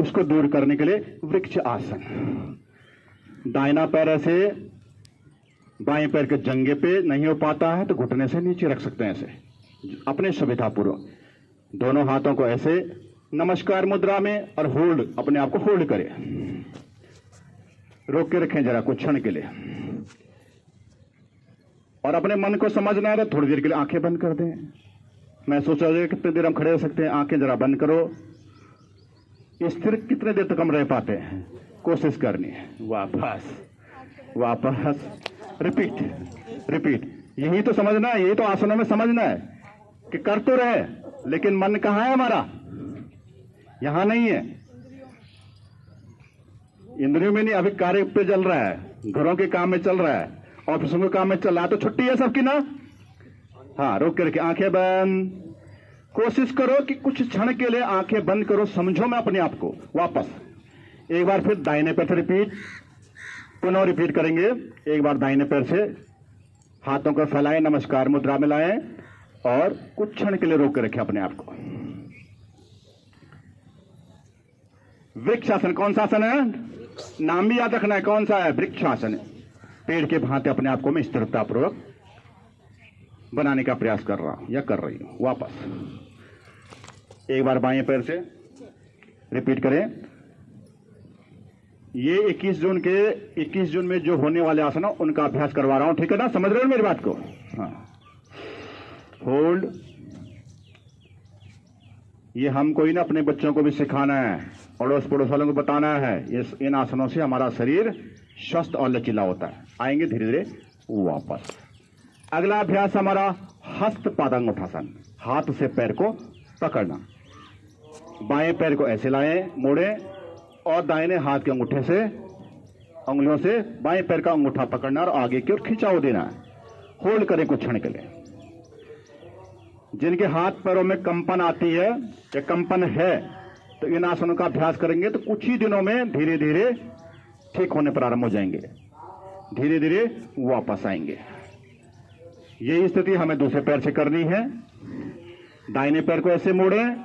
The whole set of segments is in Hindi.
उसको दूर करने के लिए वृक्ष आसन। दाहिना पैर ऐसे बाएं पैर के जंघे पे नहीं हो पाता है तो घुटने से नीचे रख सकते हैं, ऐसे अपने सुविधापूर्वक। दोनों हाथों को ऐसे नमस्कार मुद्रा में और होल्ड, अपने आप को होल्ड करें, रोक के रखें जरा कुछ क्षण के लिए। और अपने मन को समझना है तो थोड़ी देर के लिए आंखें बंद कर दें। मैं सोच रहा हूं कितनी देर हम खड़े हो सकते हैं। आंखें जरा बंद करो। स्थिर कितने देर तक हम रह पाते हैं, कोशिश करनी है। वापस वापस, रिपीट। यही तो समझना है, यही तो आसनों में समझना है कि कर तो रहे लेकिन मन कहां है हमारा, यहां नहीं है। इंद्रियों में नहीं, अभी कार्य पे चल रहा है, घरों के काम में चल रहा है, ऑफिसों के काम में चल रहा है, तो छुट्टी है सबकी ना। हाँ, रोक करके आंखें बंद। कोशिश करो कि कुछ क्षण के लिए आंखें बंद करो, समझो मैं अपने आप को। वापस एक बार फिर दाहिने पैर से रिपीट, पुनः रिपीट करेंगे। एक बार दाहिने पैर से हाथों को फैलाएं, नमस्कार मुद्रा में लाएं और कुछ क्षण के लिए रोक कर रखें अपने आप को। वृक्षासन कौन सा आसन है, नाम भी याद रखना है कौन सा है, वृक्षासन। पेड़ के भांति अपने आप को मैं स्थिरतापूर्वक बनाने का प्रयास कर रहा हूं या कर रही हूं। वापस एक बार बाएं पैर से रिपीट करें। ये 21 जून में जो होने वाले आसन है उनका अभ्यास करवा रहा हूं, ठीक है ना, समझ रहे हो मेरी बात को। हाँ, होल्ड। ये हमको ही ना अपने बच्चों को भी सिखाना है, अड़ोस पड़ोस वालों को बताना है। इन आसनों से हमारा शरीर स्वस्थ और लचीला होता है। आएंगे धीरे धीरे वापस। अगला अभ्यास हमारा हस्त पादांगुठासन, हाथ से पैर को पकड़ना। बाएं पैर को ऐसे लाएं, मोड़ें और दाहिने हाथ के अंगूठे से, उंगलियों से बाएं पैर का अंगूठा पकड़ना और आगे की ओर खिंचाव देना है। होल्ड करें कुछ क्षण के लिए। जिनके हाथ पैरों में कंपन आती है या कंपन है तो इन आसनों का अभ्यास करेंगे तो कुछ ही दिनों में धीरे धीरे ठीक होने प्रारंभ हो जाएंगे, धीरे धीरे वापस आएंगे। यही स्थिति हमें दूसरे पैर से करनी है। दाहिने पैर को ऐसे मोड़ें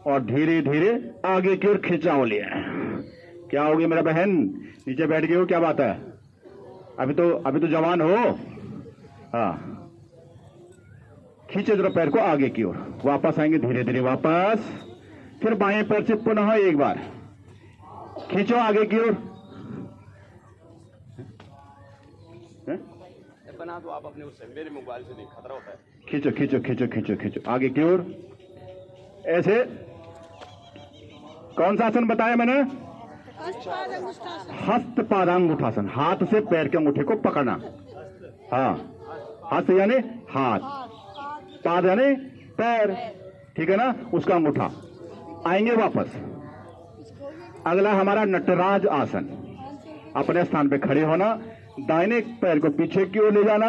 और धीरे धीरे आगे की ओर खिंचाव लिए। क्या होगी मेरा बहन, नीचे बैठ गई हो, क्या बात है, अभी तो जवान हो। हाँ, खींचे जरा पैर को आगे की ओर, वापस आएंगे धीरे धीरे वापस। फिर बाएं पैर से पुनः एक बार खींचो आगे की ओर। बना दो आप अपने उससे, मेरे मोबाइल से नहीं, खतरा होता है। खींचो खींचो खींचो खींचो खींचो आगे की ओर। ऐसे कौन सा आसन बताया मैंने, हस्त पादांगुठासन, हाथ से पैर के अंगूठे को पकड़ना। हाँ, हाथ से यानी हाथ, पाद यानी पैर, ठीक है ना, उसका अंगूठा। आएंगे वापस। अगला हमारा नटराज आसन। अपने स्थान पे खड़े होना, दाहिने पैर को पीछे की ओर ले जाना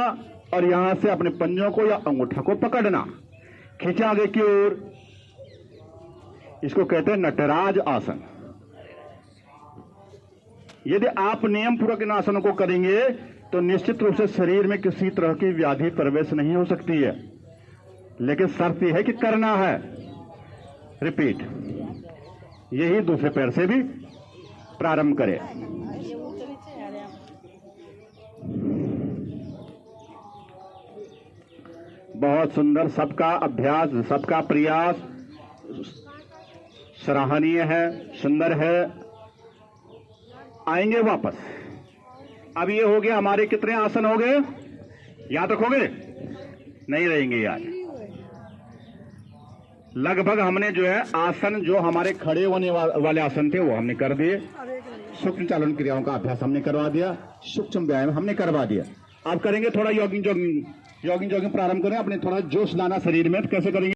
और यहां से अपने पंजों को या अंगूठा को पकड़ना, खींचा आगे की ओर। इसको कहते हैं नटराज आसन। यदि आप नियम पूर्वक इन आसनों को करेंगे तो निश्चित रूप से शरीर में किसी तरह की व्याधि प्रवेश नहीं हो सकती है, लेकिन शर्त यह है कि करना है। रिपीट। यही दूसरे पैर से भी प्रारंभ करें। बहुत सुंदर, सबका अभ्यास, सबका प्रयास सराहनीय है, सुंदर है। आएंगे वापस। अब ये हो गया, हमारे कितने आसन हो गए याद रखोगे, नहीं रहेंगे याद। लगभग हमने जो है आसन, जो हमारे खड़े होने वाले आसन थे वो हमने कर दिए। सूक्ष्म चालन क्रियाओं का अभ्यास हमने करवा दिया, सूक्ष्म व्यायाम हमने करवा दिया। अब करेंगे थोड़ा जॉगिंग प्रारंभ करें, अपने थोड़ा जोश लाना शरीर में। कैसे करेंगे?